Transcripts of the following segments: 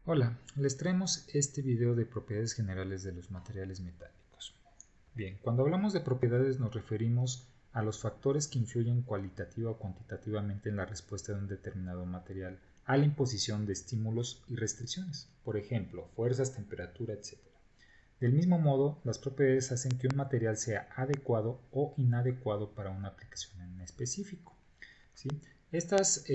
Hola, les traemos este video de propiedades generales de los materiales metálicos. Bien, cuando hablamos de propiedades nos referimos a los factores que influyen cualitativa o cuantitativamente en la respuesta de un determinado material a la imposición de estímulos y restricciones, por ejemplo, fuerzas, temperatura, etc. Del mismo modo, las propiedades hacen que un material sea adecuado o inadecuado para una aplicación en específico. ¿Sí? Estas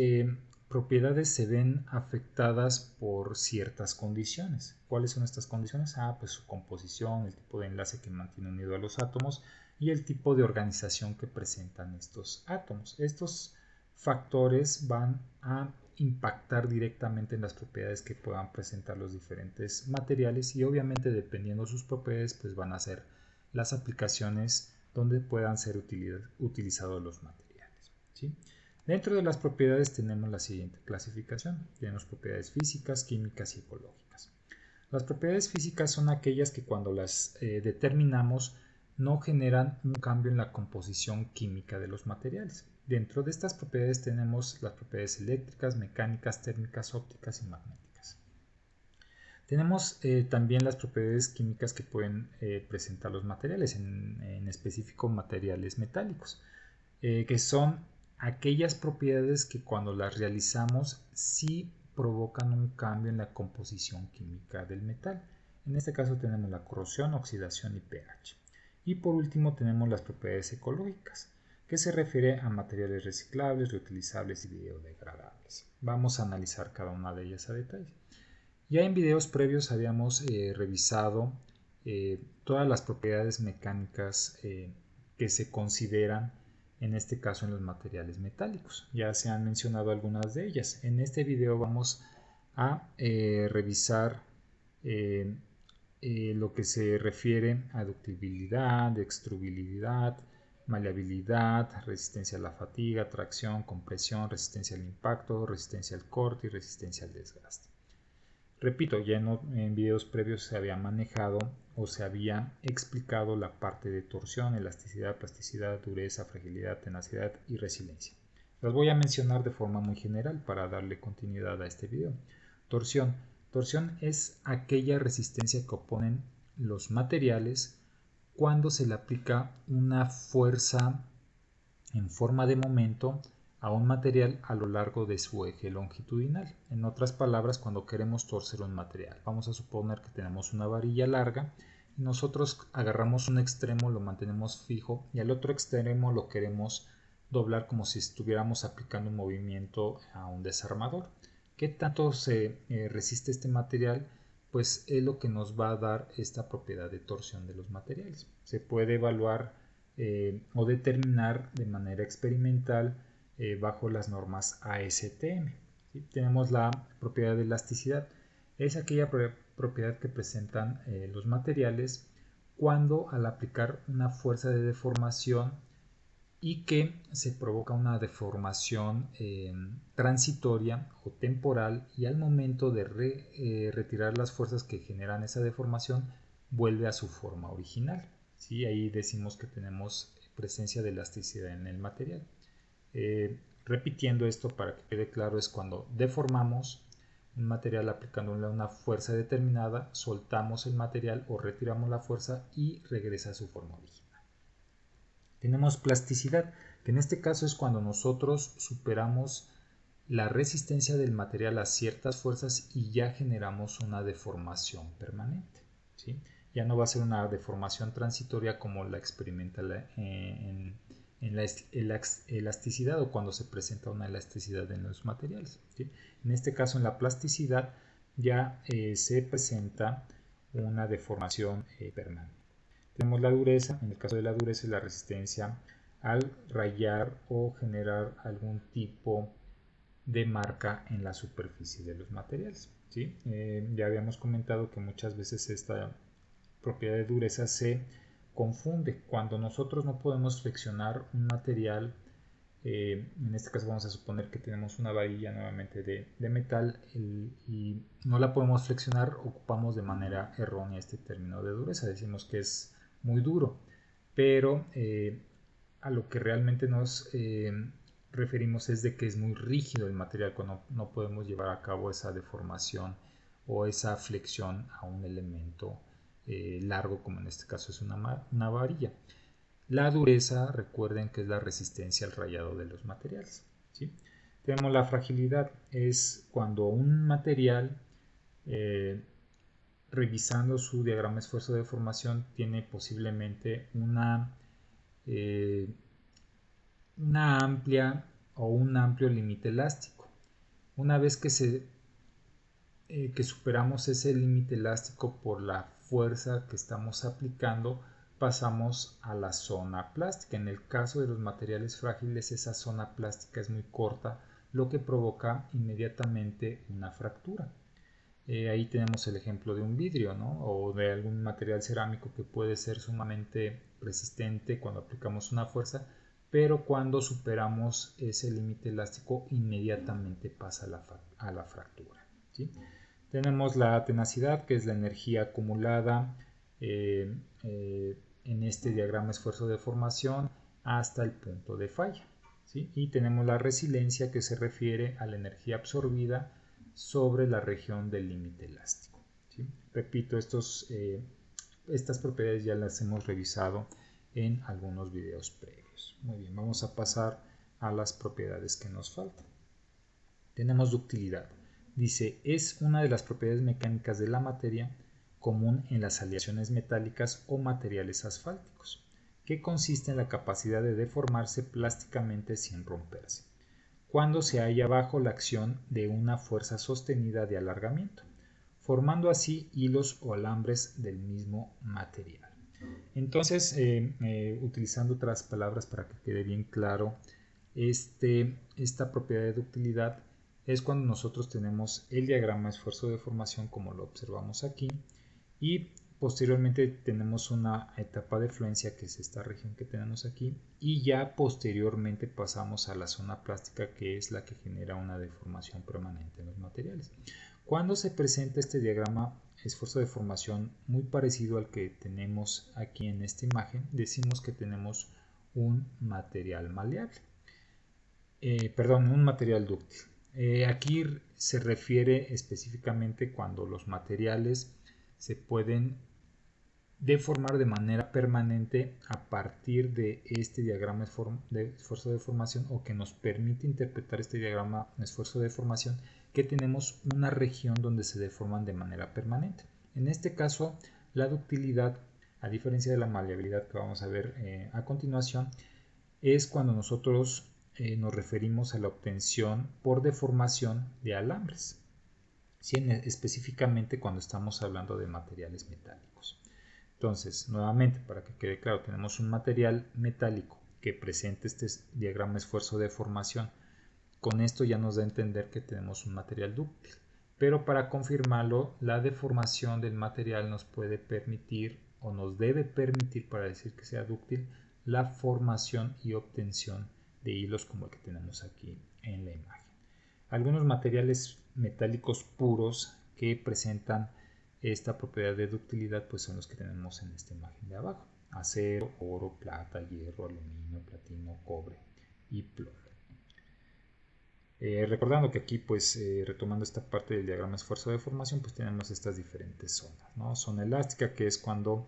propiedades se ven afectadas por ciertas condiciones. ¿Cuáles son estas condiciones? Pues su composición, el tipo de enlace que mantiene unido a los átomos y el tipo de organización que presentan estos átomos. Estos factores van a impactar directamente en las propiedades que puedan presentar los diferentes materiales y obviamente dependiendo de sus propiedades pues van a ser las aplicaciones donde puedan ser utilizados los materiales. ¿Sí? Dentro de las propiedades tenemos la siguiente clasificación. Tenemos propiedades físicas, químicas y ecológicas. Las propiedades físicas son aquellas que cuando las determinamos no generan un cambio en la composición química de los materiales. Dentro de estas propiedades tenemos las propiedades eléctricas, mecánicas, térmicas, ópticas y magnéticas. Tenemos también las propiedades químicas que pueden presentar los materiales, en específico materiales metálicos, que son aquellas propiedades que cuando las realizamos sí provocan un cambio en la composición química del metal. En este caso tenemos la corrosión, oxidación y pH. Y por último tenemos las propiedades ecológicas, que se refiere a materiales reciclables, reutilizables y biodegradables. Vamos a analizar cada una de ellas a detalle. Ya en videos previos habíamos revisado todas las propiedades mecánicas que se consideran en este caso en los materiales metálicos. Ya se han mencionado algunas de ellas. En este video vamos a revisar lo que se refiere a ductibilidad, extruibilidad, maleabilidad, resistencia a la fatiga, tracción, compresión, resistencia al impacto, resistencia al corte y resistencia al desgaste. Repito, ya en videos previos se había manejado o se había explicado la parte de torsión, elasticidad, plasticidad, dureza, fragilidad, tenacidad y resiliencia. Las voy a mencionar de forma muy general para darle continuidad a este video. Torsión. Torsión es aquella resistencia que oponen los materiales cuando se le aplica una fuerza en forma de momento a un material a lo largo de su eje longitudinal. En otras palabras, cuando queremos torcer un material, vamos a suponer que tenemos una varilla larga y nosotros agarramos un extremo, lo mantenemos fijo y al otro extremo lo queremos doblar como si estuviéramos aplicando un movimiento a un desarmador. ¿Qué tanto se resiste este material? Pues es lo que nos va a dar esta propiedad de torsión de los materiales. Se puede evaluar o determinar de manera experimental bajo las normas ASTM. ¿Sí? Tenemos la propiedad de elasticidad. Es aquella propiedad que presentan los materiales cuando al aplicar una fuerza de deformación y que se provoca una deformación transitoria o temporal y al momento de retirar las fuerzas que generan esa deformación vuelve a su forma original. ¿Sí? Ahí decimos que tenemos presencia de elasticidad en el material. Repitiendo esto para que quede claro, es cuando deformamos un material aplicándole una fuerza determinada, soltamos el material o retiramos la fuerza y regresa a su forma original. Tenemos plasticidad, que en este caso es cuando nosotros superamos la resistencia del material a ciertas fuerzas y ya generamos una deformación permanente. ¿Sí? Ya no va a ser una deformación transitoria como la experimenta en la elasticidad o cuando se presenta una elasticidad en los materiales. ¿Sí? En este caso, en la plasticidad ya se presenta una deformación permanente. Tenemos la dureza, en el caso de la dureza es la resistencia al rayar o generar algún tipo de marca en la superficie de los materiales. ¿Sí? Ya habíamos comentado que muchas veces esta propiedad de dureza se confunde. Cuando nosotros no podemos flexionar un material, en este caso vamos a suponer que tenemos una varilla nuevamente de metal y no la podemos flexionar, ocupamos de manera errónea este término de dureza. Decimos que es muy duro, pero a lo que realmente nos referimos es de que es muy rígido el material cuando no podemos llevar a cabo esa deformación o esa flexión a un elemento largo, como en este caso es una varilla. La dureza, recuerden que es la resistencia al rayado de los materiales, ¿sí? Tenemos la fragilidad, es cuando un material, revisando su diagrama esfuerzo de deformación, tiene posiblemente una amplia o un amplio límite elástico. Una vez que superamos ese límite elástico por la fuerza que estamos aplicando, pasamos a la zona plástica. En el caso de los materiales frágiles, esa zona plástica es muy corta, lo que provoca inmediatamente una fractura. Ahí tenemos el ejemplo de un vidrio, ¿no? O de algún material cerámico que puede ser sumamente resistente cuando aplicamos una fuerza, pero cuando superamos ese límite elástico inmediatamente pasa a la fractura, ¿sí? Tenemos la tenacidad, que es la energía acumulada en este diagrama esfuerzo de deformación hasta el punto de falla, ¿sí? Y tenemos la resiliencia, que se refiere a la energía absorbida sobre la región del límite elástico, ¿sí? Repito, estas propiedades ya las hemos revisado en algunos videos previos. Muy bien, vamos a pasar a las propiedades que nos faltan. Tenemos ductilidad. Dice, es una de las propiedades mecánicas de la materia común en las aleaciones metálicas o materiales asfálticos, que consiste en la capacidad de deformarse plásticamente sin romperse, cuando se halla bajo la acción de una fuerza sostenida de alargamiento, formando así hilos o alambres del mismo material. Entonces, utilizando otras palabras para que quede bien claro, esta propiedad de ductilidad es cuando nosotros tenemos el diagrama esfuerzo de deformación como lo observamos aquí, y posteriormente tenemos una etapa de fluencia, que es esta región que tenemos aquí, y ya posteriormente pasamos a la zona plástica, que es la que genera una deformación permanente en los materiales. Cuando se presenta este diagrama esfuerzo de deformación muy parecido al que tenemos aquí en esta imagen, decimos que tenemos un material maleable, un material dúctil. Aquí se refiere específicamente cuando los materiales se pueden deformar de manera permanente a partir de este diagrama de esfuerzo de deformación, o que nos permite interpretar este diagrama de esfuerzo de deformación, que tenemos una región donde se deforman de manera permanente. En este caso, la ductilidad, a diferencia de la maleabilidad que vamos a ver a continuación, es cuando nosotros nos referimos a la obtención por deformación de alambres, ¿sí? Específicamente cuando estamos hablando de materiales metálicos. Entonces, nuevamente, para que quede claro, tenemos un material metálico que presenta este diagrama esfuerzo de deformación. Con esto ya nos da a entender que tenemos un material dúctil. Pero para confirmarlo, la deformación del material nos puede permitir, o nos debe permitir, para decir que sea dúctil, la formación y obtención de hilos como el que tenemos aquí en la imagen. Algunos materiales metálicos puros que presentan esta propiedad de ductilidad pues son los que tenemos en esta imagen de abajo: acero, oro, plata, hierro, aluminio, platino, cobre y plomo. Recordando que aquí pues retomando esta parte del diagrama esfuerzo de deformación, pues tenemos estas diferentes zonas, ¿no? Zona elástica, que es cuando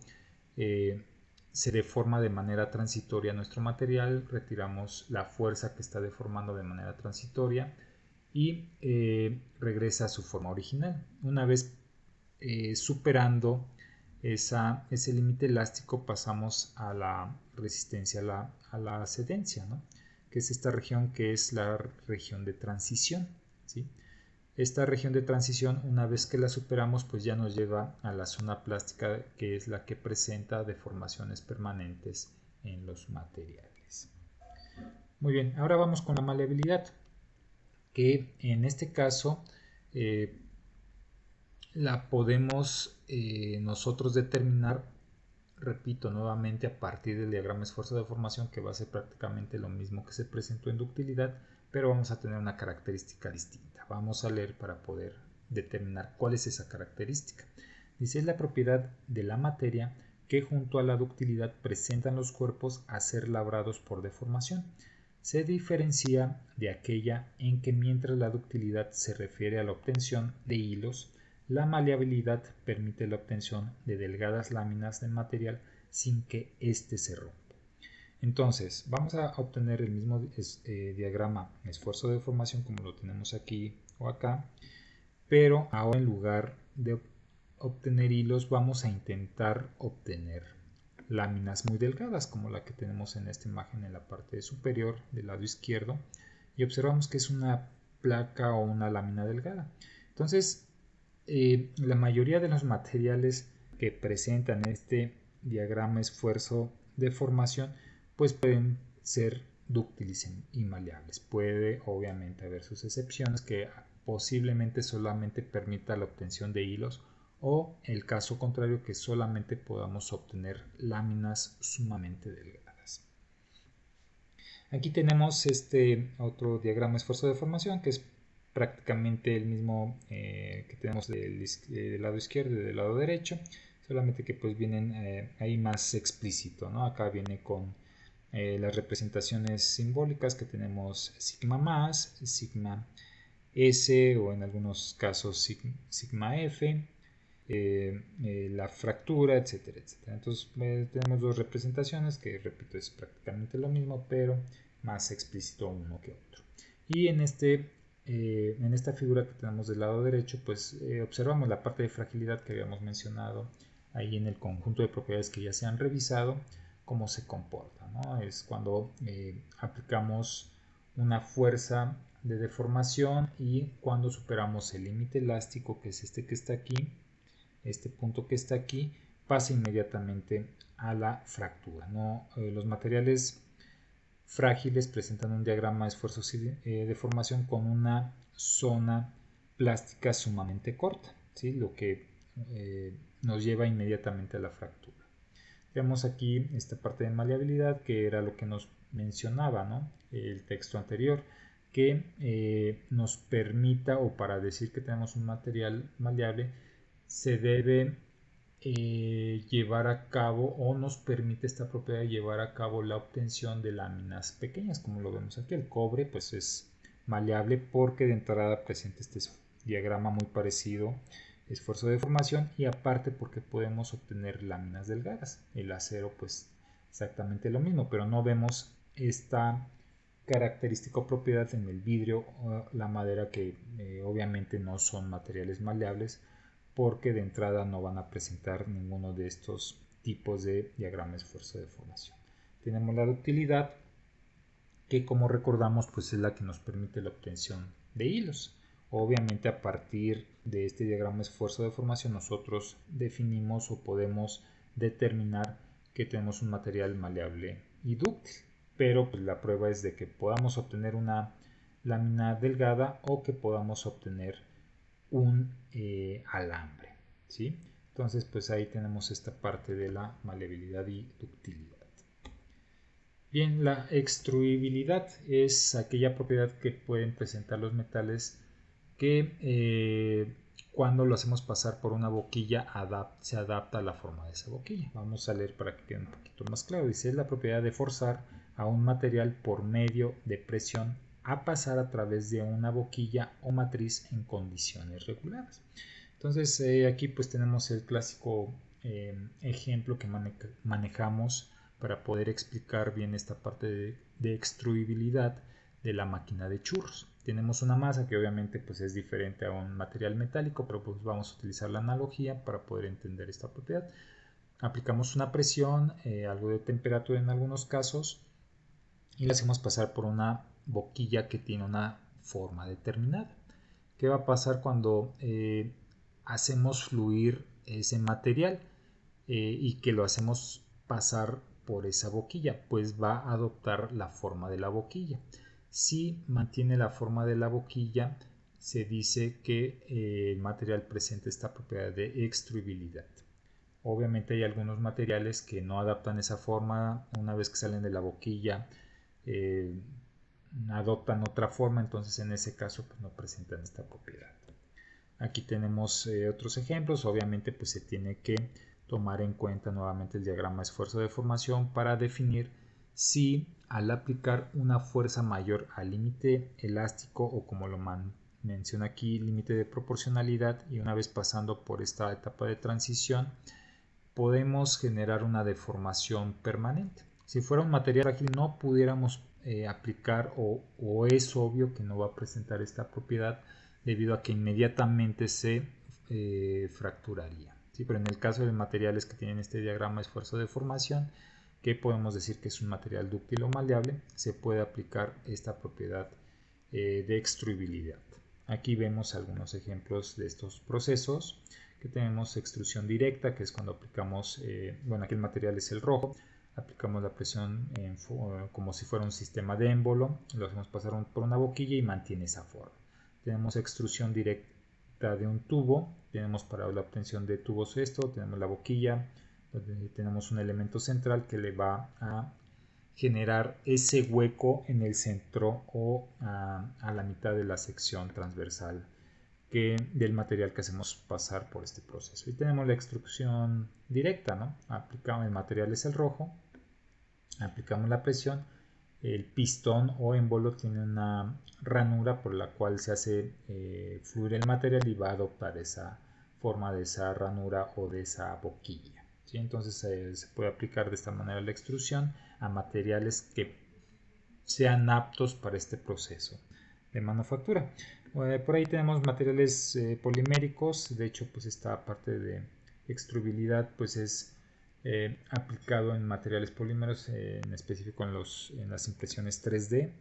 se deforma de manera transitoria nuestro material, retiramos la fuerza que está deformando de manera transitoria y regresa a su forma original. Una vez superando ese límite elástico, pasamos a la resistencia a la cedencia, ¿no? Que es esta región, que es la región de transición, ¿sí? Esta región de transición, una vez que la superamos, pues ya nos lleva a la zona plástica, que es la que presenta deformaciones permanentes en los materiales. Muy bien, ahora vamos con la maleabilidad, que en este caso la podemos nosotros determinar, repito nuevamente, a partir del diagrama esfuerzo de deformación, que va a ser prácticamente lo mismo que se presentó en ductilidad, pero vamos a tener una característica distinta. Vamos a leer para poder determinar cuál es esa característica. Dice: es la propiedad de la materia que junto a la ductilidad presentan los cuerpos a ser labrados por deformación. Se diferencia de aquella en que, mientras la ductilidad se refiere a la obtención de hilos, La maleabilidad permite la obtención de delgadas láminas de material sin que éste se rompa. Entonces, vamos a obtener el mismo diagrama esfuerzo de deformación como lo tenemos aquí o acá, pero ahora en lugar de obtener hilos vamos a intentar obtener láminas muy delgadas como la que tenemos en esta imagen en la parte superior del lado izquierdo, y observamos que es una placa o una lámina delgada. Entonces, la mayoría de los materiales que presentan este diagrama esfuerzo de formación pues pueden ser dúctiles y maleables. Puede obviamente haber sus excepciones que posiblemente solamente permita la obtención de hilos, o el caso contrario, que solamente podamos obtener láminas sumamente delgadas. Aquí tenemos este otro diagrama esfuerzo de formación que es prácticamente el mismo que tenemos del lado izquierdo y del lado derecho, solamente que pues vienen ahí más explícito, ¿no? Acá viene con las representaciones simbólicas que tenemos sigma más, sigma S o en algunos casos sigma F, la fractura, etcétera, etcétera. Entonces tenemos dos representaciones que, repito, es prácticamente lo mismo, pero más explícito uno que otro. Y en esta figura que tenemos del lado derecho, pues observamos la parte de fragilidad que habíamos mencionado ahí en el conjunto de propiedades que ya se han revisado, cómo se comporta, ¿no? Es cuando aplicamos una fuerza de deformación y cuando superamos el límite elástico, que es este que está aquí, este punto que está aquí, pasa inmediatamente a la fractura, ¿no? Los materiales frágiles presentan un diagrama de esfuerzo de formación con una zona plástica sumamente corta, ¿sí? Lo que nos lleva inmediatamente a la fractura. Vemos aquí esta parte de maleabilidad, que era lo que nos mencionaba, ¿no? El texto anterior, que nos permita, o para decir que tenemos un material maleable, se debe llevar a cabo, o nos permite esta propiedad de llevar a cabo la obtención de láminas pequeñas, como lo vemos aquí. El cobre pues es maleable porque de entrada presenta este diagrama muy parecido, esfuerzo de deformación, y aparte porque podemos obtener láminas delgadas. El acero pues exactamente lo mismo, pero no vemos esta característica o propiedad en el vidrio o la madera, que obviamente no son materiales maleables, porque de entrada no van a presentar ninguno de estos tipos de diagrama de esfuerzo de deformación. Tenemos la ductilidad, que como recordamos pues es la que nos permite la obtención de hilos. Obviamente a partir de este diagrama de esfuerzo de deformación nosotros definimos o podemos determinar que tenemos un material maleable y dúctil, pero pues la prueba es de que podamos obtener una lámina delgada o que podamos obtener un alambre, ¿sí? Entonces pues ahí tenemos esta parte de la maleabilidad y ductilidad. Bien, la extruibilidad es aquella propiedad que pueden presentar los metales que cuando lo hacemos pasar por una boquilla se adapta a la forma de esa boquilla. Vamos a leer para que quede un poquito más claro. Dice, es la propiedad de forzar a un material por medio de presión a pasar a través de una boquilla o matriz en condiciones reguladas. Entonces aquí pues tenemos el clásico ejemplo que manejamos para poder explicar bien esta parte de extruibilidad de la máquina de churros. Tenemos una masa que obviamente pues es diferente a un material metálico, pero pues vamos a utilizar la analogía para poder entender esta propiedad. Aplicamos una presión, algo de temperatura en algunos casos, y la hacemos pasar por una boquilla que tiene una forma determinada. ¿Qué va a pasar cuando hacemos fluir ese material y que lo hacemos pasar por esa boquilla? Pues va a adoptar la forma de la boquilla. Si mantiene la forma de la boquilla, se dice que el material presenta esta propiedad de extruibilidad. Obviamente hay algunos materiales que no adaptan esa forma, una vez que salen de la boquilla adoptan otra forma, entonces en ese caso pues no presentan esta propiedad. Aquí tenemos otros ejemplos. Obviamente pues se tiene que tomar en cuenta nuevamente el diagrama esfuerzo de deformación para definir si al aplicar una fuerza mayor al límite elástico, o como lo menciona aquí límite de proporcionalidad, y una vez pasando por esta etapa de transición podemos generar una deformación permanente. Si fuera un material frágil no pudiéramos aplicar o es obvio que no va a presentar esta propiedad debido a que inmediatamente se fracturaría. ¿Sí? Pero en el caso de materiales que tienen este diagrama esfuerzo de deformación, que podemos decir que es un material dúctil o maleable, se puede aplicar esta propiedad de extruibilidad. Aquí vemos algunos ejemplos de estos procesos, que tenemos extrusión directa, que es cuando aplicamos, bueno, aquí el material es el rojo, aplicamos la presión como si fuera un sistema de émbolo, lo hacemos pasar por una boquilla y mantiene esa forma. Tenemos extrusión directa de un tubo, tenemos para la obtención de tubos esto, tenemos la boquilla, donde tenemos un elemento central que le va a generar ese hueco en el centro o a la mitad de la sección transversal del material que hacemos pasar por este proceso. Y tenemos la extrusión directa, ¿no? Aplicamos, el material es el rojo, aplicamos la presión, el pistón o émbolo tiene una ranura por la cual se hace fluir el material y va a adoptar esa forma de esa ranura o de esa boquilla. ¿Sí? Entonces se puede aplicar de esta manera la extrusión a materiales que sean aptos para este proceso de manufactura. Por ahí tenemos materiales poliméricos. De hecho, pues esta parte de extruibilidad pues es aplicado en materiales polímeros, en específico en las impresiones 3D.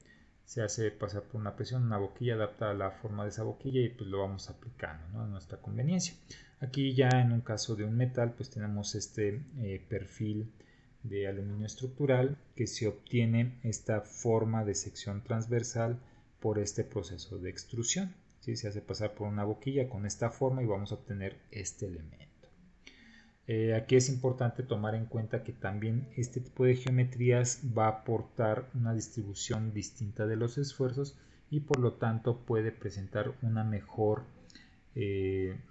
Se hace pasar por una presión, una boquilla adapta a la forma de esa boquilla y pues lo vamos aplicando, ¿no? A nuestra conveniencia. Aquí ya en un caso de un metal pues tenemos este perfil de aluminio estructural que se obtiene esta forma de sección transversal por este proceso de extrusión. ¿Sí? Se hace pasar por una boquilla con esta forma y vamos a obtener este elemento. Aquí es importante tomar en cuenta que también este tipo de geometrías va a aportar una distribución distinta de los esfuerzos y por lo tanto puede presentar una mejor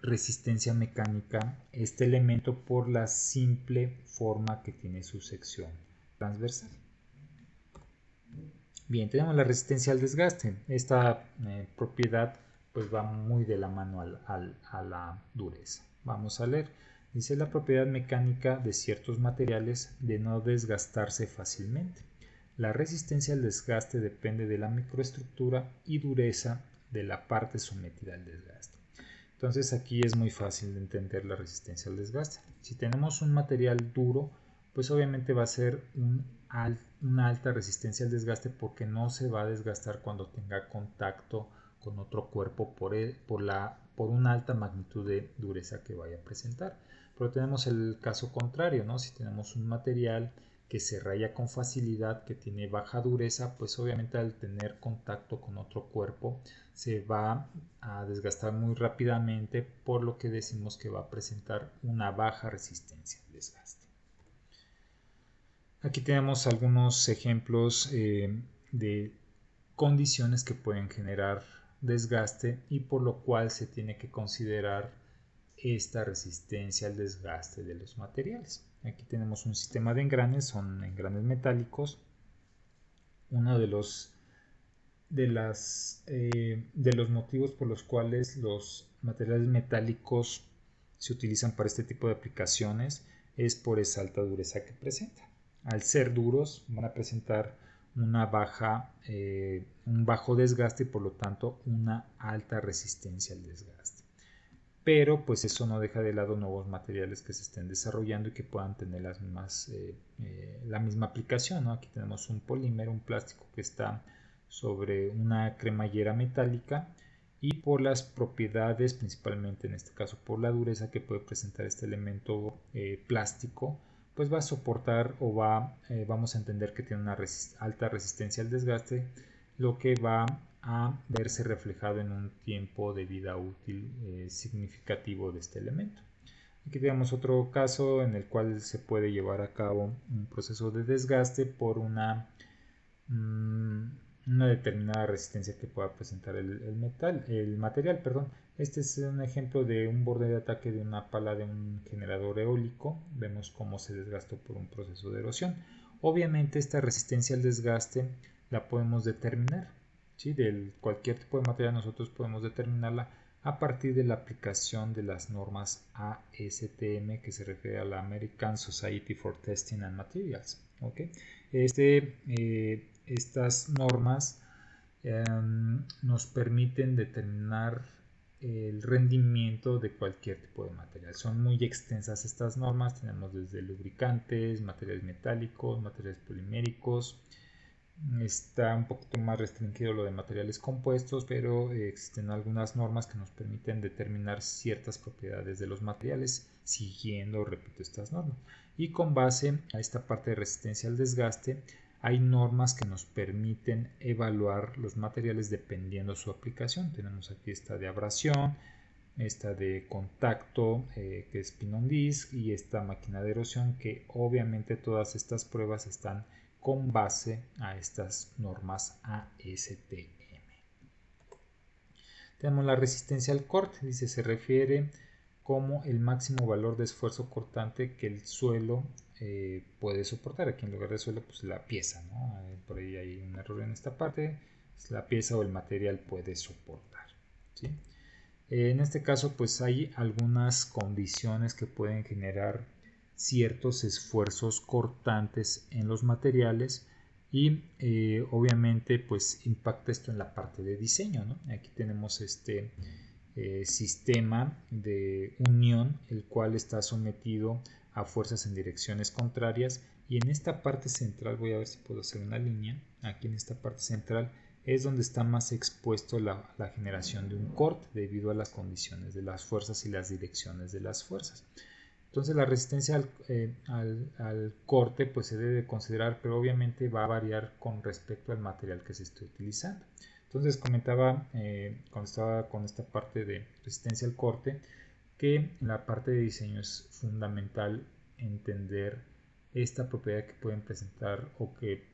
resistencia mecánica este elemento por la simple forma que tiene su sección transversal. Bien, tenemos la resistencia al desgaste. Esta propiedad pues va muy de la mano a la dureza. Vamos a leer. Dice la propiedad mecánica de ciertos materiales de no desgastarse fácilmente. La resistencia al desgaste depende de la microestructura y dureza de la parte sometida al desgaste. Entonces aquí es muy fácil de entender la resistencia al desgaste. Si tenemos un material duro, pues obviamente va a ser una alta resistencia al desgaste porque no se va a desgastar cuando tenga contacto con otro cuerpo por una alta magnitud de dureza que vaya a presentar. Pero tenemos el caso contrario, ¿no? Si tenemos un material que se raya con facilidad, que tiene baja dureza, pues obviamente al tener contacto con otro cuerpo se va a desgastar muy rápidamente, por lo que decimos que va a presentar una baja resistencia al desgaste. Aquí tenemos algunos ejemplos de condiciones que pueden generar desgaste y por lo cual se tiene que considerar esta resistencia al desgaste de los materiales. Aquí tenemos un sistema de engranes, son engranes metálicos. Uno de los motivos por los cuales los materiales metálicos se utilizan para este tipo de aplicaciones es por esa alta dureza que presentan. Al ser duros van a presentar un bajo desgaste y por lo tanto una alta resistencia al desgaste. Pero pues eso no deja de lado nuevos materiales que se estén desarrollando y que puedan tener la misma aplicación, ¿no? Aquí tenemos un polímero, un plástico que está sobre una cremallera metálica y por las propiedades, principalmente en este caso por la dureza que puede presentar este elemento plástico, pues va a soportar o vamos a entender que tiene una alta resistencia al desgaste, lo que va a verse reflejado en un tiempo de vida útil significativo de este elemento. Aquí tenemos otro caso en el cual se puede llevar a cabo un proceso de desgaste por una determinada resistencia que pueda presentar el material. Este es un ejemplo de un borde de ataque de una pala de un generador eólico. Vemos cómo se desgastó por un proceso de erosión. Obviamente esta resistencia al desgaste la podemos determinar. ¿sí? De cualquier tipo de material nosotros podemos determinarla a partir de la aplicación de las normas ASTM, que se refiere a la American Society for Testing and Materials. ¿Okay? Estas normas nos permiten determinar el rendimiento de cualquier tipo de material. Son muy extensas estas normas, tenemos desde lubricantes, materiales metálicos, materiales poliméricos. Está un poquito más restringido lo de materiales compuestos, pero existen algunas normas que nos permiten determinar ciertas propiedades de los materiales siguiendo, repito, estas normas. Y con base a esta parte de resistencia al desgaste, hay normas que nos permiten evaluar los materiales dependiendo de su aplicación. Tenemos aquí esta de abrasión, esta de contacto, que es pin-on-disc, y esta máquina de erosión, que obviamente todas estas pruebas están con base a estas normas ASTM. Tenemos la resistencia al corte, dice, se refiere como el máximo valor de esfuerzo cortante que el suelo puede soportar. Aquí en lugar de suelo, pues la pieza, ¿no? Por ahí hay un error en esta parte, la pieza o el material puede soportar, ¿sí? En este caso, pues hay algunas condiciones que pueden generar ciertos esfuerzos cortantes en los materiales y obviamente pues impacta esto en la parte de diseño, ¿no? Aquí tenemos este sistema de unión, el cual está sometido a fuerzas en direcciones contrarias, y en esta parte central, voy a ver si puedo hacer una línea, aquí en esta parte central es donde está más expuesto la generación de un corte debido a las condiciones de las fuerzas y las direcciones de las fuerzas. Entonces la resistencia al corte pues se debe considerar, pero obviamente va a variar con respecto al material que se esté utilizando. Entonces comentaba cuando estaba con esta parte de resistencia al corte, que en la parte de diseño es fundamental entender esta propiedad que pueden presentar o que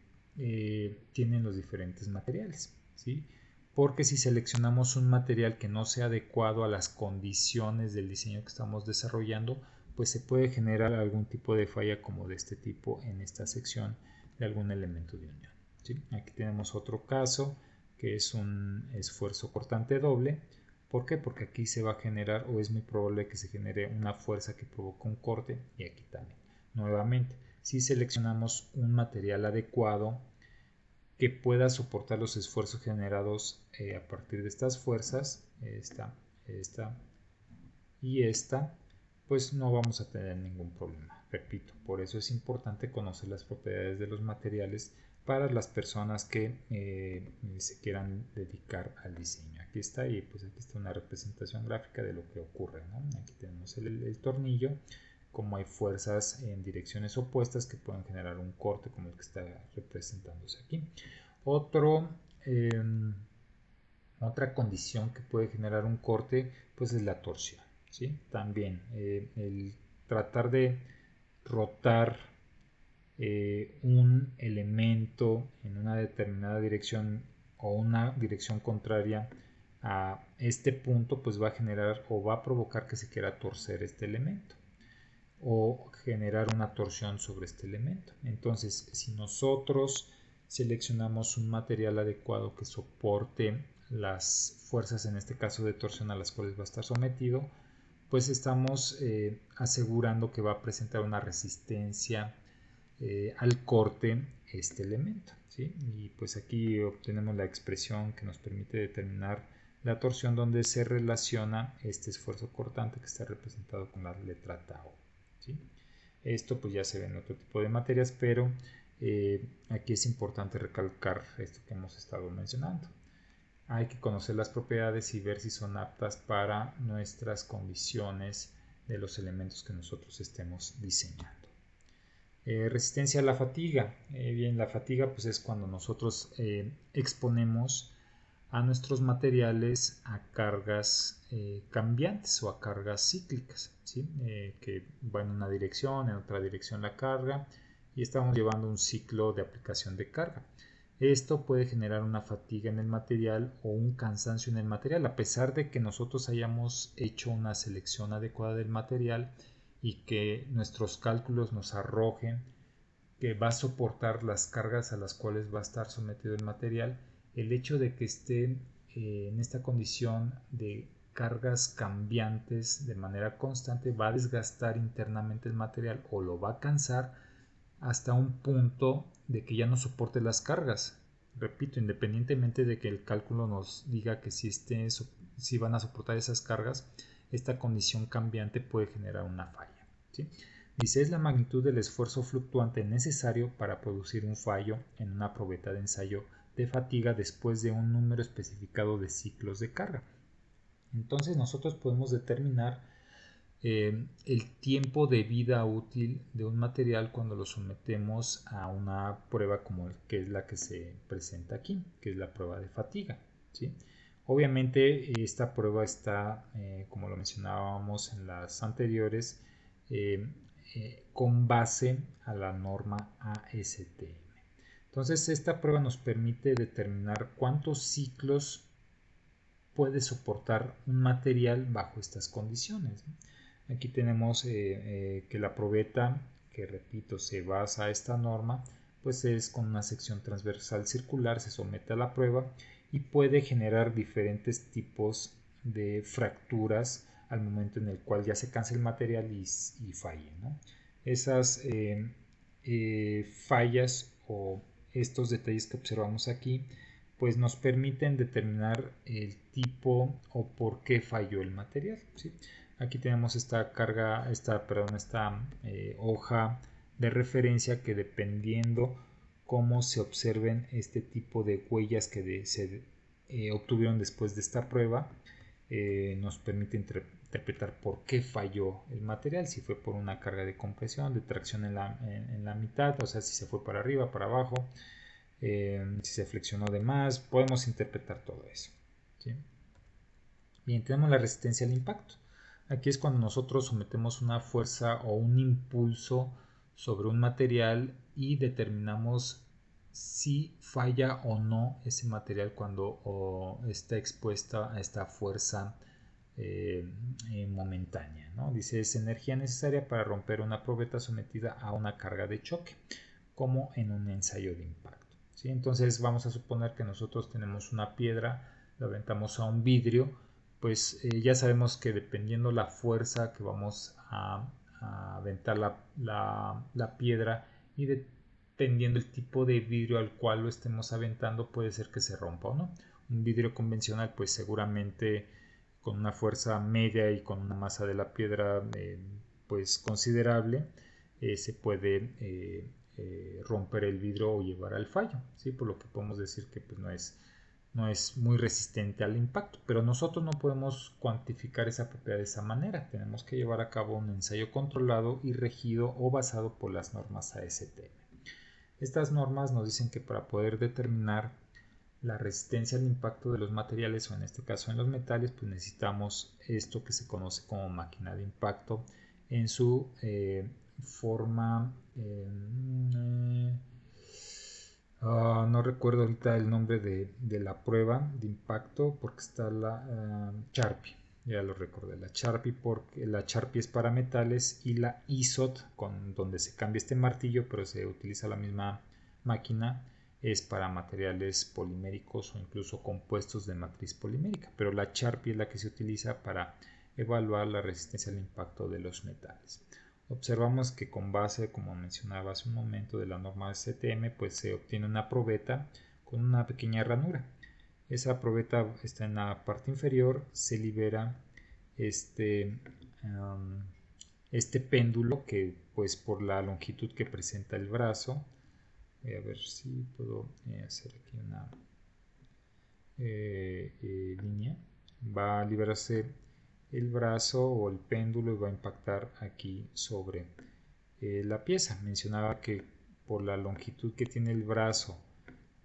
tienen los diferentes materiales, ¿sí? Porque si seleccionamos un material que no sea adecuado a las condiciones del diseño que estamos desarrollando, pues se puede generar algún tipo de falla como de este tipo en esta sección de algún elemento de unión, ¿sí? Aquí tenemos otro caso que es un esfuerzo cortante doble. ¿Por qué? Porque aquí se va a generar, o es muy probable que se genere, una fuerza que provoca un corte, y aquí también. Nuevamente, si seleccionamos un material adecuado que pueda soportar los esfuerzos generados a partir de estas fuerzas, esta y esta, pues no vamos a tener ningún problema. Repito, por eso es importante conocer las propiedades de los materiales para las personas que se quieran dedicar al diseño. Aquí está, y pues aquí está una representación gráfica de lo que ocurre, ¿no? Aquí tenemos el tornillo, como hay fuerzas en direcciones opuestas que pueden generar un corte como el que está representándose aquí. Otra condición que puede generar un corte pues es la torsión, ¿sí? También el tratar de rotar un elemento en una determinada dirección o una dirección contraria a este punto, pues va a generar o va a provocar que se quiera torcer este elemento o generar una torsión sobre este elemento. Entonces, si nosotros seleccionamos un material adecuado que soporte las fuerzas, en este caso de torsión, a las cuales va a estar sometido, pues estamos asegurando que va a presentar una resistencia al corte este elemento, ¿sí? Y pues aquí obtenemos la expresión que nos permite determinar la torsión, donde se relaciona este esfuerzo cortante que está representado con la letra tau, ¿sí? Esto pues ya se ve en otro tipo de materias, pero aquí es importante recalcar esto que hemos estado mencionando. Hay que conocer las propiedades y ver si son aptas para nuestras condiciones de los elementos que nosotros estemos diseñando. Resistencia a la fatiga. Bien, la fatiga pues es cuando nosotros exponemos a nuestros materiales a cargas cambiantes o a cargas cíclicas, ¿sí? Que va en una dirección, en otra dirección la carga, y estamos llevando un ciclo de aplicación de carga. Esto puede generar una fatiga en el material o un cansancio en el material, a pesar de que nosotros hayamos hecho una selección adecuada del material y que nuestros cálculos nos arrojen que va a soportar las cargas a las cuales va a estar sometido el material. el hecho de que esté en esta condición de cargas cambiantes de manera constante va a desgastar internamente el material o lo va a cansar hasta un punto de que ya no soporte las cargas. Repito, independientemente de que el cálculo nos diga que si van a soportar esas cargas, esta condición cambiante puede generar una falla, ¿sí? Dice, es la magnitud del esfuerzo fluctuante necesario para producir un fallo en una probeta de ensayo de fatiga después de un número especificado de ciclos de carga. Entonces nosotros podemos determinar el tiempo de vida útil de un material cuando lo sometemos a una prueba como que es la que se presenta aquí, que es la prueba de fatiga, ¿sí? Obviamente esta prueba está, como lo mencionábamos en las anteriores, con base a la norma ASTM. Entonces esta prueba nos permite determinar cuántos ciclos puede soportar un material bajo estas condiciones. Aquí tenemos que la probeta, que repito se basa a esta norma, pues es con una sección transversal circular, se somete a la prueba y puede generar diferentes tipos de fracturas al momento en el cual ya se cansa el material y falle, ¿no? Esas fallas o estos detalles que observamos aquí pues nos permiten determinar el tipo o por qué falló el material, ¿sí? Aquí tenemos esta hoja de referencia que dependiendo cómo se observen este tipo de huellas que se obtuvieron después de esta prueba, nos permite interpretar por qué falló el material, si fue por una carga de compresión, de tracción en la mitad, o sea, si se fue para arriba, para abajo, si se flexionó de más, podemos interpretar todo eso, ¿sí? Bien, tenemos la resistencia al impacto. Aquí es cuando nosotros sometemos una fuerza o un impulso sobre un material y determinamos si falla o no ese material cuando está expuesta a esta fuerza momentánea, ¿no? Dice, es energía necesaria para romper una probeta sometida a una carga de choque, como en un ensayo de impacto, ¿sí? Entonces vamos a suponer que nosotros tenemos una piedra, la aventamos a un vidrio, pues ya sabemos que dependiendo la fuerza que vamos a aventar la piedra y dependiendo el tipo de vidrio al cual lo estemos aventando, puede ser que se rompa o no. Un vidrio convencional, pues seguramente con una fuerza media y con una masa de la piedra pues considerable, se puede romper el vidrio o llevar al fallo, ¿sí? Por lo que podemos decir que pues, no es muy resistente al impacto, pero nosotros no podemos cuantificar esa propiedad de esa manera. Tenemos que llevar a cabo un ensayo controlado y regido o basado por las normas ASTM. Estas normas nos dicen que para poder determinar la resistencia al impacto de los materiales, o en este caso en los metales, pues necesitamos esto que se conoce como máquina de impacto en su forma no recuerdo ahorita el nombre de la prueba de impacto porque está la Charpy, ya lo recordé, la Charpy, porque la Charpy es para metales y la ISOT, donde se cambia este martillo pero se utiliza la misma máquina, es para materiales poliméricos o incluso compuestos de matriz polimérica, pero la Charpy es la que se utiliza para evaluar la resistencia al impacto de los metales. Observamos que con base, como mencionaba hace un momento, de la norma STM, pues se obtiene una probeta con una pequeña ranura. Esa probeta está en la parte inferior, se libera este péndulo que pues por la longitud que presenta el brazo, voy a ver si puedo hacer aquí una línea, va a liberarse el brazo o el péndulo y va a impactar aquí sobre la pieza. Mencionaba que por la longitud que tiene el brazo,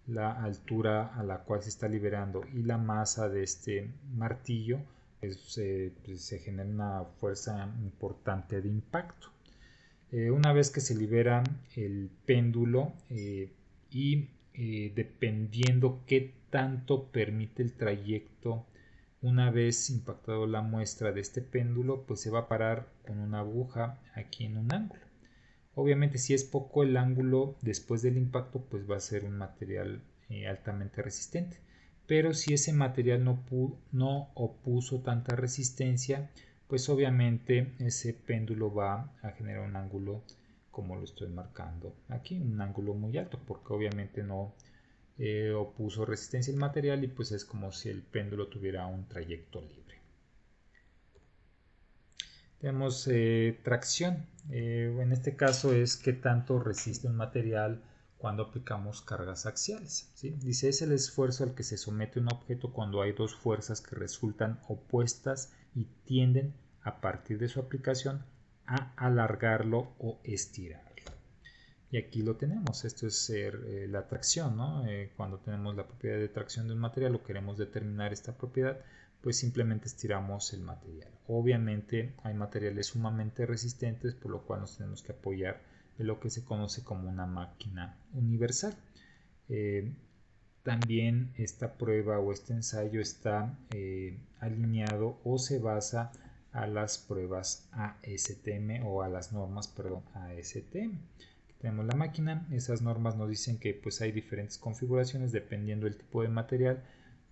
la altura a la cual se está liberando y la masa de este martillo, pues se genera una fuerza importante de impacto. Una vez que se libera el péndulo y dependiendo qué tanto permite el trayecto, una vez impactado la muestra de este péndulo, pues se va a parar con una aguja aquí en un ángulo. Obviamente si es poco el ángulo después del impacto, pues va a ser un material altamente resistente. Pero si ese material no opuso tanta resistencia, pues obviamente ese péndulo va a generar un ángulo como lo estoy marcando aquí, un ángulo muy alto, porque obviamente no opuso resistencia al material y pues es como si el péndulo tuviera un trayecto libre. Tenemos tracción. En este caso es qué tanto resiste un material cuando aplicamos cargas axiales, ¿sí? Dice, es el esfuerzo al que se somete un objeto cuando hay dos fuerzas que resultan opuestas y tienden, a partir de su aplicación, a alargarlo o estirarlo. Y aquí lo tenemos, esto es la tracción, ¿no? Cuando tenemos la propiedad de tracción de un material o queremos determinar esta propiedad, pues simplemente estiramos el material. Obviamente hay materiales sumamente resistentes, por lo cual nos tenemos que apoyar en lo que se conoce como una máquina universal. También esta prueba o este ensayo está alineado o se basa a las pruebas ASTM o a las normas, perdón, ASTM. Tenemos la máquina, esas normas nos dicen que pues hay diferentes configuraciones dependiendo del tipo de material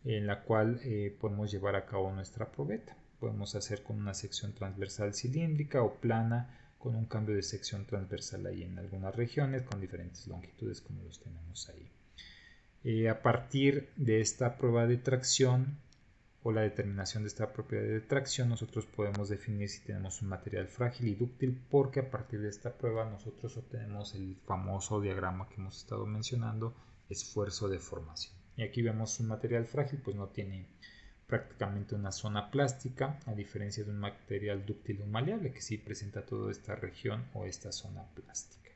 en la cual podemos llevar a cabo nuestra probeta. Podemos hacer con una sección transversal cilíndrica o plana con un cambio de sección transversal ahí en algunas regiones con diferentes longitudes como los tenemos ahí. A partir de esta prueba de tracción o la determinación de esta propiedad de tracción, nosotros podemos definir si tenemos un material frágil y dúctil, porque a partir de esta prueba nosotros obtenemos el famoso diagrama que hemos estado mencionando, esfuerzo de formación. Y aquí vemos un material frágil, pues no tiene prácticamente una zona plástica, a diferencia de un material dúctil o maleable que sí presenta toda esta región o esta zona plástica.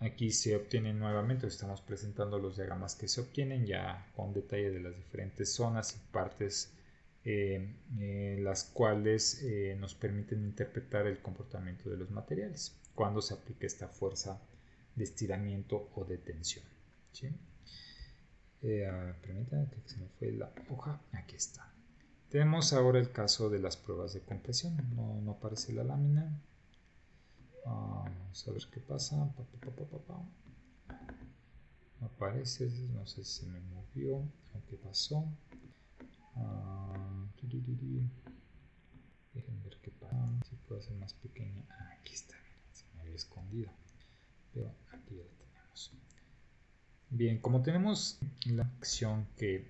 Aquí se obtienen nuevamente, estamos presentando los diagramas que se obtienen ya con detalle de las diferentes zonas y partes las cuales nos permiten interpretar el comportamiento de los materiales cuando se aplica esta fuerza de estiramiento o de tensión, ¿sí? Permítanme que se me fue la hoja, aquí está. Tenemos ahora el caso de las pruebas de compresión. No aparece la lámina. Vamos a ver qué pasa. No aparece, no sé si se me movió o qué pasó. Dejen ver qué pasa. Si puedo hacer más pequeña. Aquí está, se me había escondido. Pero aquí ya la tenemos. Bien, como tenemos la acción que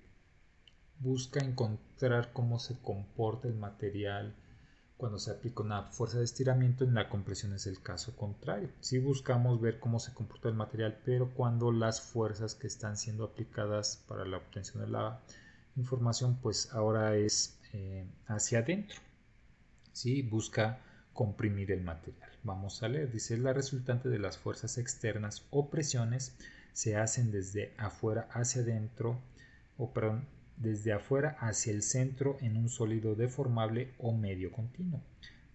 busca encontrar cómo se comporta el material cuando se aplica una fuerza de estiramiento, en la compresión es el caso contrario. Si buscamos ver cómo se comporta el material, pero cuando las fuerzas que están siendo aplicadas para la obtención de la información, pues ahora es hacia adentro. ¿Sí? Busca comprimir el material. Vamos a leer, dice, la resultante de las fuerzas externas o presiones se hacen desde afuera hacia adentro, desde afuera hacia el centro en un sólido deformable o medio continuo,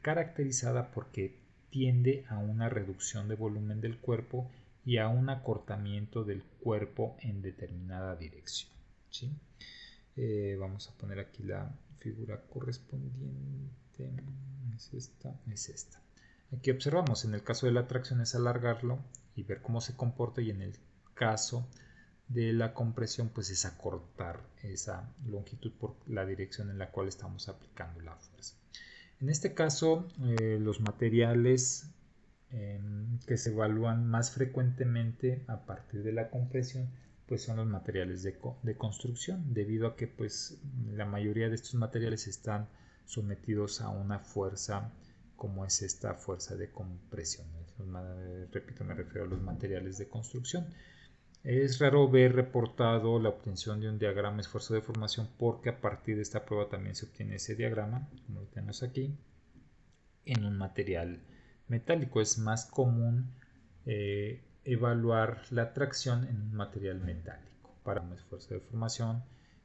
caracterizada porque tiende a una reducción de volumen del cuerpo y a un acortamiento del cuerpo en determinada dirección, ¿sí? Vamos a poner aquí la figura correspondiente. Es esta. Aquí observamos, en el caso de la tracción es alargarlo y ver cómo se comporta, y en el caso de la compresión pues es acortar esa longitud por la dirección en la cual estamos aplicando la fuerza. En este caso los materiales que se evalúan más frecuentemente a partir de la compresión pues son los materiales de construcción, debido a que pues la mayoría de estos materiales están sometidos a una fuerza como es esta fuerza de compresión. Repito, me refiero a los materiales de construcción. Es raro ver reportado la obtención de un diagrama esfuerzo de formación, porque a partir de esta prueba también se obtiene ese diagrama, como lo tenemos aquí, en un material metálico. Es más común evaluar la tracción en un material metálico para un esfuerzo de formación,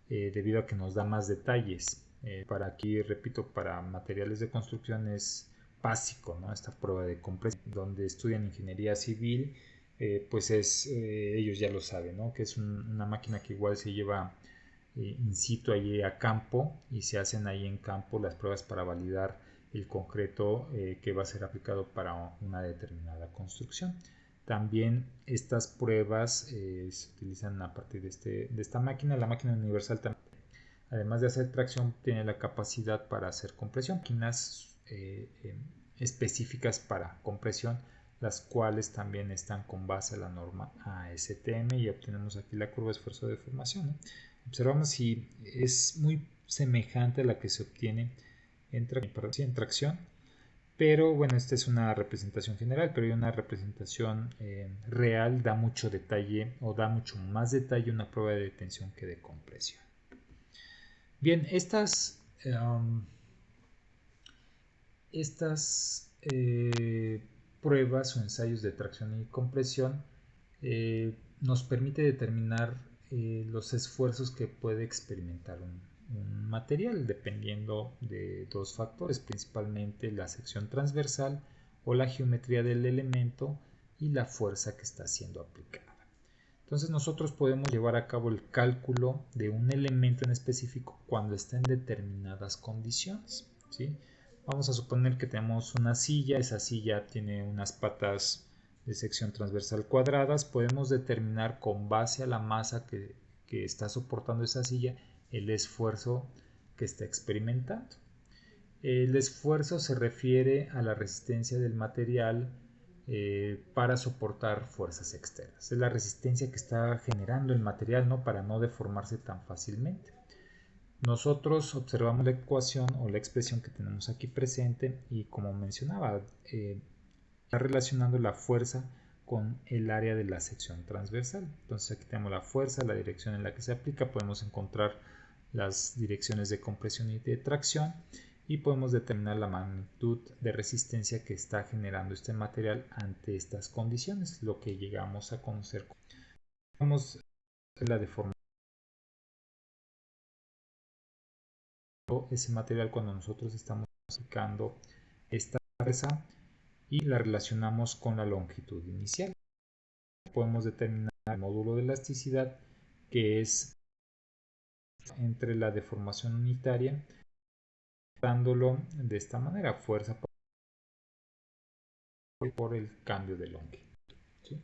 debido a que nos da más detalles. Para aquí, repito, para materiales de construcción es básico, ¿no? Esta prueba de compresión, donde estudian ingeniería civil, pues ellos ya lo saben, ¿no? Que es una máquina que igual se lleva in situ allí a campo, y se hacen ahí en campo las pruebas para validar el concreto que va a ser aplicado para una determinada construcción. También estas pruebas se utilizan a partir de esta máquina. La máquina universal también, además de hacer tracción, tiene la capacidad para hacer compresión. Máquinas específicas para compresión, las cuales también están con base a la norma ASTM, y obtenemos aquí la curva de esfuerzo de deformación. Observamos si es muy semejante a la que se obtiene en tracción, pero bueno, esta es una representación general, pero hay una representación real, da mucho detalle o da mucho más detalle una prueba de tensión que de compresión. Bien, estas pruebas o ensayos de tracción y compresión nos permite determinar los esfuerzos que puede experimentar un material, dependiendo de dos factores, principalmente la sección transversal o la geometría del elemento y la fuerza que está siendo aplicada. Entonces nosotros podemos llevar a cabo el cálculo de un elemento en específico cuando está en determinadas condiciones, ¿sí? Vamos a suponer que tenemos una silla, esa silla tiene unas patas de sección transversal cuadradas. Podemos determinar con base a la masa que está soportando esa silla el esfuerzo que está experimentando. El esfuerzo se refiere a la resistencia del material para soportar fuerzas externas. Es la resistencia que está generando el material, ¿no?, para no deformarse tan fácilmente. Nosotros observamos la ecuación o la expresión que tenemos aquí presente y, como mencionaba, está relacionando la fuerza con el área de la sección transversal. Entonces aquí tenemos la fuerza, la dirección en la que se aplica, podemos encontrar las direcciones de compresión y de tracción y podemos determinar la magnitud de resistencia que está generando este material ante estas condiciones, lo que llegamos a conocer como la deformación. Ese material cuando nosotros estamos aplicando esta fuerza y la relacionamos con la longitud inicial. Podemos determinar el módulo de elasticidad, que es entre la deformación unitaria, dándolo de esta manera, fuerza por el cambio de longitud, ¿sí?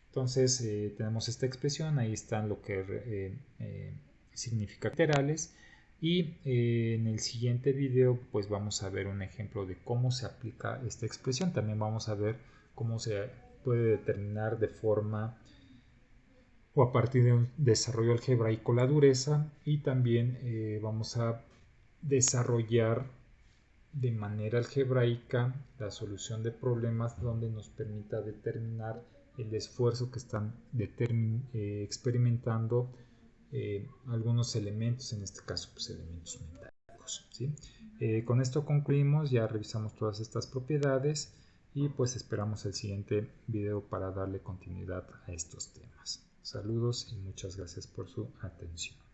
Entonces tenemos esta expresión, ahí están lo que significa laterales. Y en el siguiente video pues vamos a ver un ejemplo de cómo se aplica esta expresión. También vamos a ver cómo se puede determinar de forma o a partir de un desarrollo algebraico la dureza, y también vamos a desarrollar de manera algebraica la solución de problemas donde nos permita determinar el esfuerzo que están experimentando algunos elementos, en este caso pues elementos metálicos, ¿sí? Con esto concluimos, ya revisamos todas estas propiedades y pues esperamos el siguiente video para darle continuidad a estos temas. Saludos y muchas gracias por su atención.